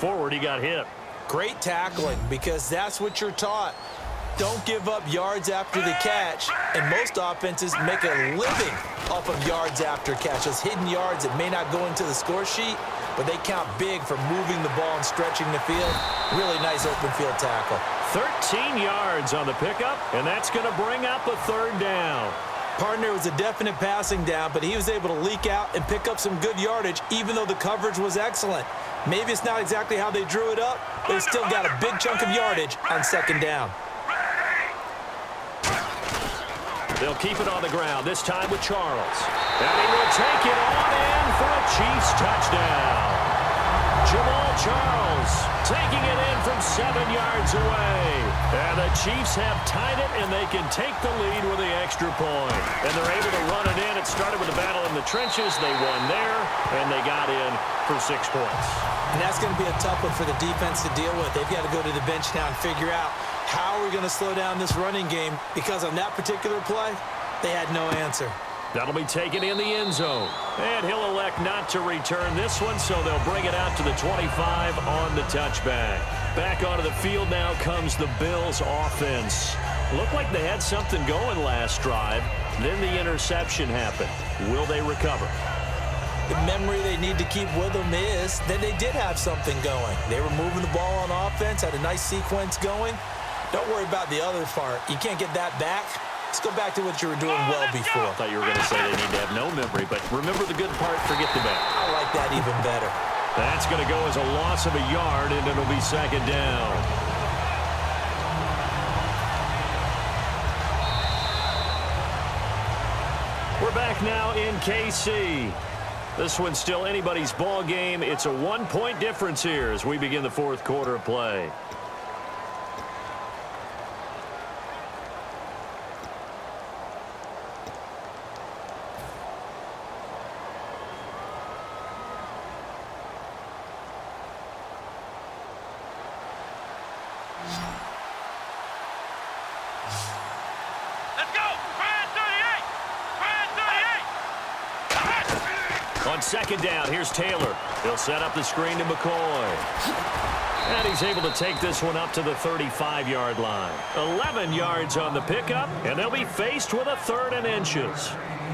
Forward, he got hit. Great tackling, because that's what you're taught. Don't give up yards after the catch, and most offenses make a living off of yards after catch. Those hidden yards that may not go into the score sheet, but they count big for moving the ball and stretching the field. Really nice open field tackle. 13 yards on the pickup, and that's going to bring up a third down. Partner was a definite passing down, but he was able to leak out and pick up some good yardage, even though the coverage was excellent. Maybe it's not exactly how they drew it up, but he still got a big chunk of yardage on second down. They'll keep it on the ground, this time with Charles. And he will take it on in for a Chiefs touchdown. Jamal Charles taking it in from 7 yards away. And the Chiefs have tied it, and they can take the lead with the extra point. And they're able to run it in. It started with a battle in the trenches. They won there, and they got in for 6 points. And that's going to be a tough one for the defense to deal with. They've got to go to the bench now and figure out how are we going to slow down this running game, because on that particular play, they had no answer. That'll be taken in the end zone. And he'll elect not to return this one, so they'll bring it out to the 25 on the touchback. Back onto the field now comes the Bills offense. Looked like they had something going last drive. Then the interception happened. Will they recover? The memory they need to keep with them is that they did have something going. They were moving the ball on offense, had a nice sequence going. Don't worry about the other part. You can't get that back. Let's go back to what you were doing well before. I thought you were going to say they need to have no memory, but remember the good part, forget the bad. I like that even better. That's going to go as a loss of a yard, and it'll be second down. We're back now in KC. This one's still anybody's ball game. It's a 1-point difference here as we begin the fourth quarter of play. On second down, here's Taylor. He'll set up the screen to McCoy. And he's able to take this one up to the 35-yard line. 11 yards on the pickup, and they'll be faced with a 3rd and inches.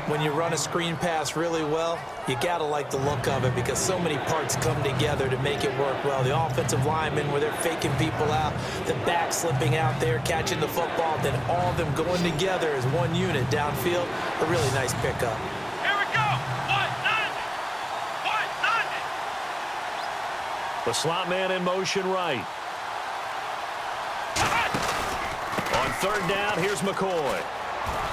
When you run a screen pass really well, you got to like the look of it, because so many parts come together to make it work well. The offensive linemen, where they're faking people out, the back slipping out there, catching the football, then all of them going together as one unit downfield. A really nice pickup. The slot man in motion right. On 3rd down, here's McCoy.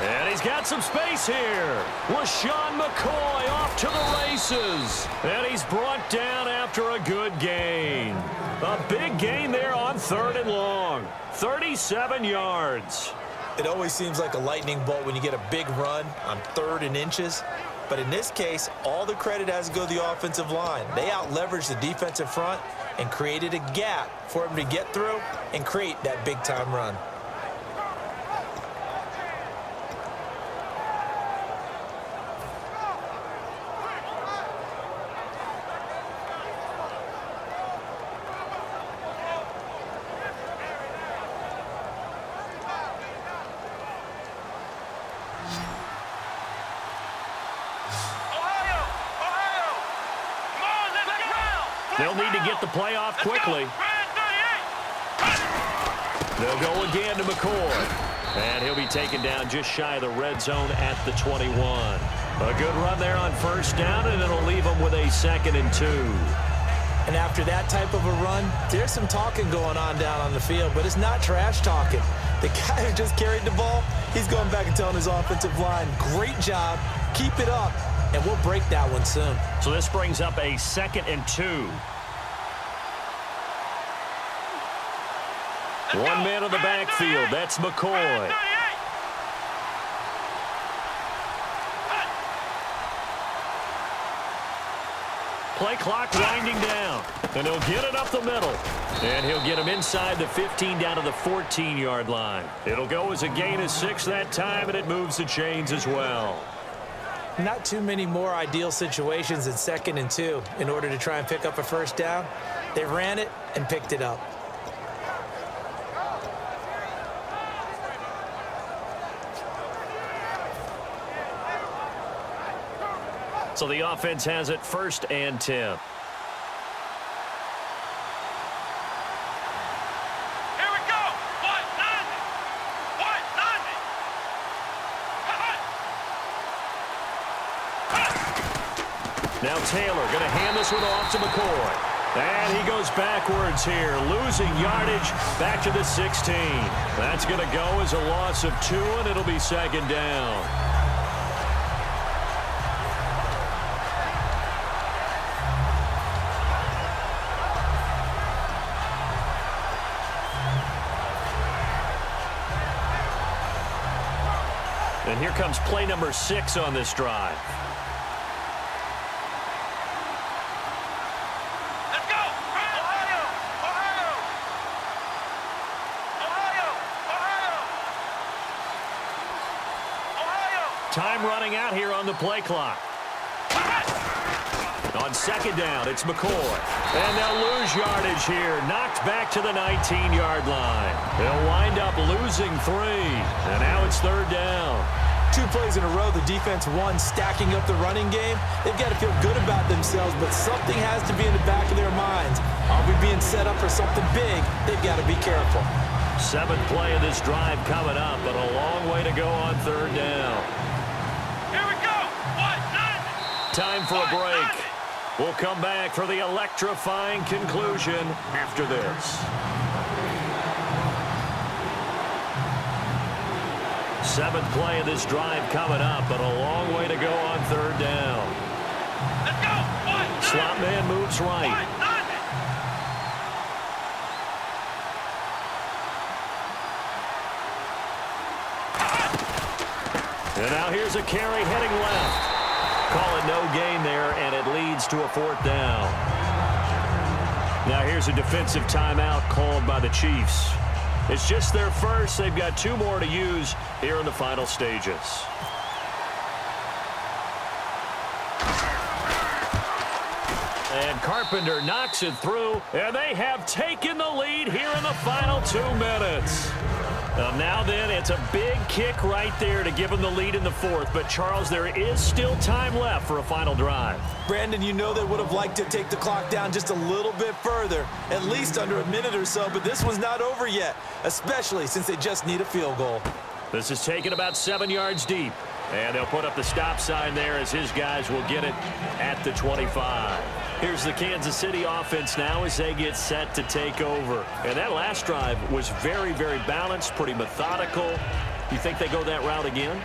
And he's got some space here. LaShawn McCoy off to the races. And he's brought down after a good gain. A big gain there on 3rd and long. 37 yards. It always seems like a lightning bolt when you get a big run on 3rd and inches. But in this case, all the credit has to go to the offensive line. They out-leveraged the defensive front and created a gap for him to get through and create that big-time run. They'll need to get the play off quickly. They'll go again to McCoy. And he'll be taken down just shy of the red zone at the 21. A good run there on 1st down, and it'll leave them with a 2nd and 2. And after that type of a run, there's some talking going on down on the field, but it's not trash talking. The guy who just carried the ball, he's going back and telling his offensive line, great job, keep it up. And we'll break that one soon. So this brings up a 2nd and 2. One man on the backfield. That's McCoy. Play clock winding down. And he'll get it up the middle. And he'll get him inside the 15 down to the 14-yard line. It'll go as a gain of 6 that time, and it moves the chains as well. Not too many more ideal situations in 2nd and 2 in order to try and pick up a 1st down. They ran it and picked it up. So the offense has it 1st and 10. Now Taylor going to hand this one off to McCoy. And he goes backwards here, losing yardage back to the 16. That's going to go as a loss of 2, and it'll be 2nd down. And here comes play number 6 on this drive. Time running out here on the play clock. On 2nd down, it's McCoy. And they'll lose yardage here. Knocked back to the 19-yard line. They'll wind up losing 3. And now it's 3rd down. 2 plays in a row, the defense won, stacking up the running game. They've got to feel good about themselves, but something has to be in the back of their minds. Are we being set up for something big? They've got to be careful. 7th play of this drive coming up, but a long way to go on 3rd down. Time for a break. We'll come back for the electrifying conclusion after this. 7th play of this drive coming up, but a long way to go on 3rd down. Let's go. Slot man moves right. And now here's a carry heading left. Call it no gain there, and it leads to a 4th down. Now here's a defensive timeout called by the Chiefs. It's just their first. They've got 2 more to use here in the final stages. And Carpenter knocks it through, and they have taken the lead here in the final 2 minutes. Now then, it's a big kick right there to give them the lead in the 4th. But, Charles, there is still time left for a final drive. Brandon, you know they would have liked to take the clock down just a little bit further, at least under a minute or so. But this one's not over yet, especially since they just need a field goal. This is taken about 7 yards deep. And they'll put up the stop sign there as his guys will get it at the 25. Here's the Kansas City offense now as they get set to take over. And that last drive was very, very balanced, pretty methodical. You think they go that route again?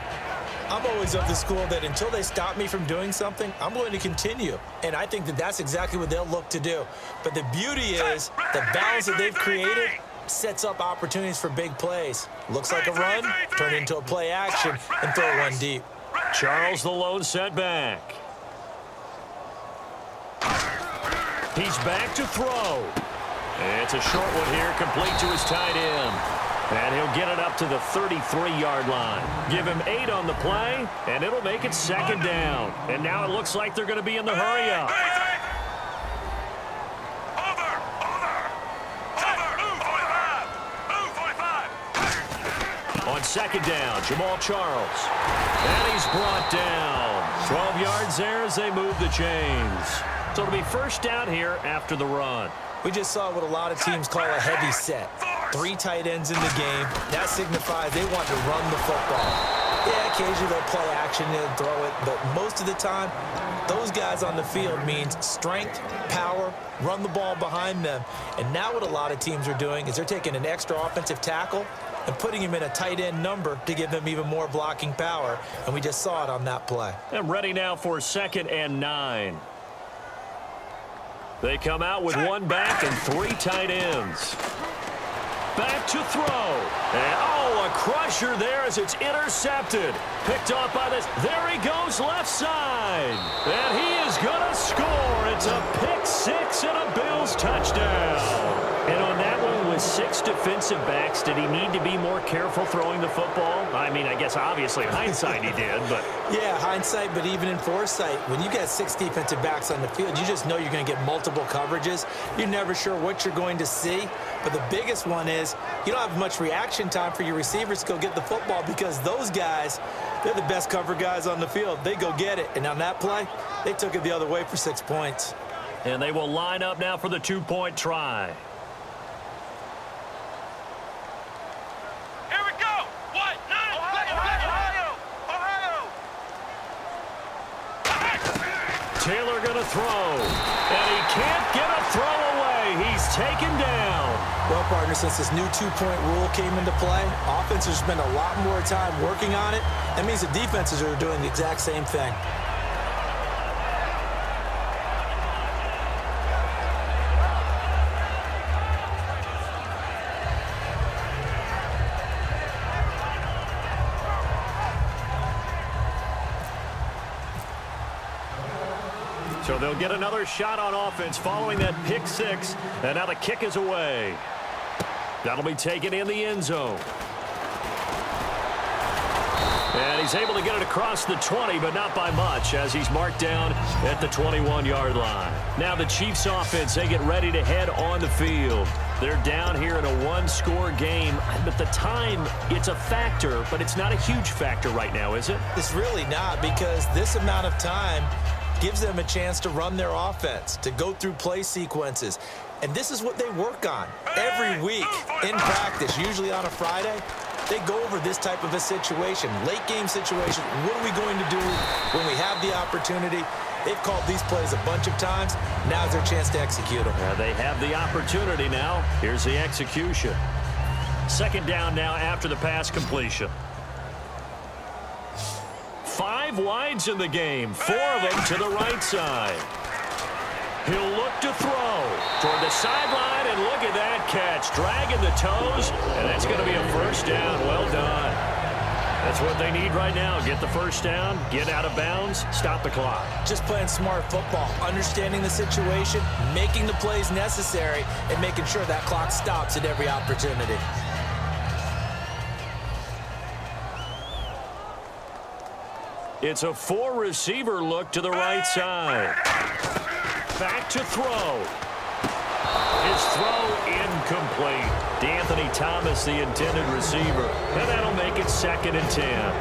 I'm always of the school that until they stop me from doing something, I'm going to continue. And I think that that's exactly what they'll look to do. But the beauty is the balance that they've created sets up opportunities for big plays. Looks like a run, turn into a play action, and throw one deep. Charles the lone setback. He's back to throw. It's a short one here, complete to his tight end. And he'll get it up to the 33-yard line. Give him 8 on the play, and it'll make it 2nd down. And now it looks like they're going to be in the hurry-up. On 2nd down, Jamal Charles. And he's brought down. 12 yards there as they move the chains. So it'll be 1st down here after the run. We just saw what a lot of teams call a heavy set. 3 tight ends in the game. That signifies they want to run the football. Yeah, occasionally they'll play action and throw it, but most of the time, those guys on the field means strength, power, run the ball behind them. And now what a lot of teams are doing is they're taking an extra offensive tackle and putting him in a tight end number to give them even more blocking power. And we just saw it on that play. And ready now for 2nd and 9. They come out with 1 back and 3 tight ends. Back to throw. And, oh, a crusher there as it's intercepted. Picked off by this. There he goes left side. And he is going to score. It's a pick 6 and a Bills touchdown. And on that one with 6 to defensive backs, did he need to be more careful throwing the football? I mean, I guess obviously in hindsight he did, but... Yeah, hindsight, but even in foresight, when you got 6 defensive backs on the field, you just know you're going to get multiple coverages. You're never sure what you're going to see. But the biggest one is you don't have much reaction time for your receivers to go get the football because those guys, they're the best cover guys on the field. They go get it. And on that play, they took it the other way for 6 points. And they will line up now for the 2-point try. Here we go. What? Taylor going to throw. And he can't get a throw away. He's taken down. Well, partner, since this new 2-point rule came into play, offenses spend a lot more time working on it. That means the defenses are doing the exact same thing. So they'll get another shot on offense following that pick 6. And now the kick is away. That'll be taken in the end zone. And he's able to get it across the 20, but not by much, as he's marked down at the 21-yard line. Now the Chiefs offense, they get ready to head on the field. They're down here in a 1-score game. But the time, it's a factor, but it's not a huge factor right now, is it? It's really not, because this amount of time gives them a chance to run their offense, to go through play sequences. And this is what they work on every week in practice, usually on a Friday. They go over this type of a situation, late game situation. What are we going to do when we have the opportunity? They've called these plays a bunch of times. Now's their chance to execute them. They have the opportunity now. Here's the execution. 2nd down now after the pass completion. 5 wides in the game, 4 of them to the right side. He'll look to throw toward the sideline, and look at that catch, dragging the toes, and that's going to be a 1st down. Well done. That's what they need right now. Get the 1st down, get out of bounds, stop the clock. Just playing smart football, understanding the situation, making the plays necessary, and making sure that clock stops at every opportunity. It's a 4-receiver look to the right side. Back to throw. His throw incomplete. D'Anthony Thomas, the intended receiver. And that'll make it 2nd and 10.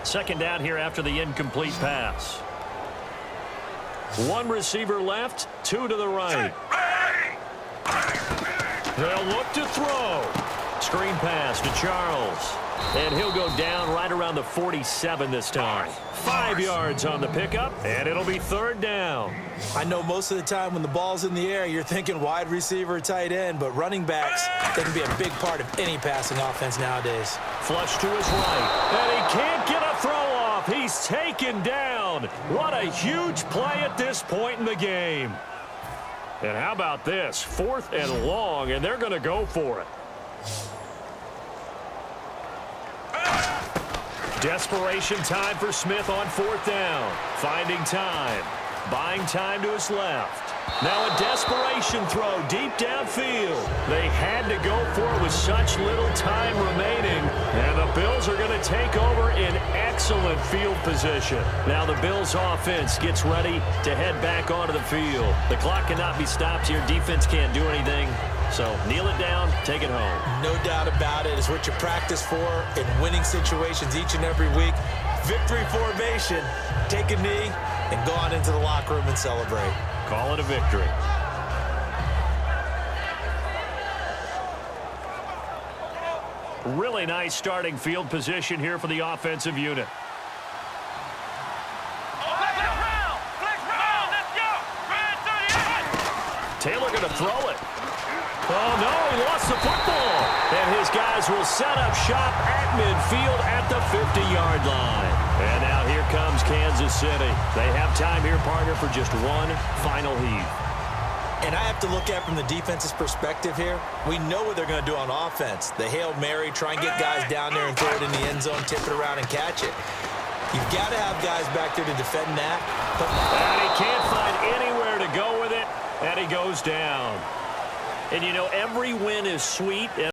Second down here after the incomplete pass. 1 receiver left, 2 to the right. They'll look to throw. Screen pass to Charles. And he'll go down right around the 47 this time. 5 yards on the pickup, and it'll be 3rd down. I know most of the time when the ball's in the air, you're thinking wide receiver, tight end, but running backs, they can be a big part of any passing offense nowadays. Flush to his right, and he can't get a throw off. He's taken down. What a huge play at this point in the game. And how about this? 4th and long, and they're going to go for it. Desperation time for Smith on 4th down. Finding time. Buying time to his left. Now a desperation throw deep downfield. They had to go for it with such little time remaining. And the Bills are going to take over in excellent field position. Now the Bills offense gets ready to head back onto the field. The clock cannot be stopped here. Defense can't do anything. So kneel it down, take it home. No doubt about it. It's what you practice for in winning situations each and every week. Victory formation. Take a knee and go on into the locker room and celebrate. Call it a victory. Really nice starting field position here for the offensive unit. Taylor going to throw it. Oh, no, he lost the football. And his guys will set up shop at midfield at the 50-yard line. And now here comes Kansas City. They have time here, partner, for just one final heave. And I have to look at it from the defense's perspective here. We know what they're going to do on offense. The Hail Mary, try and get guys down there and throw it in the end zone, tip it around and catch it. You've got to have guys back there to defend that. And he can't find anywhere to go with it, and he goes down. And, you know, every win is sweet.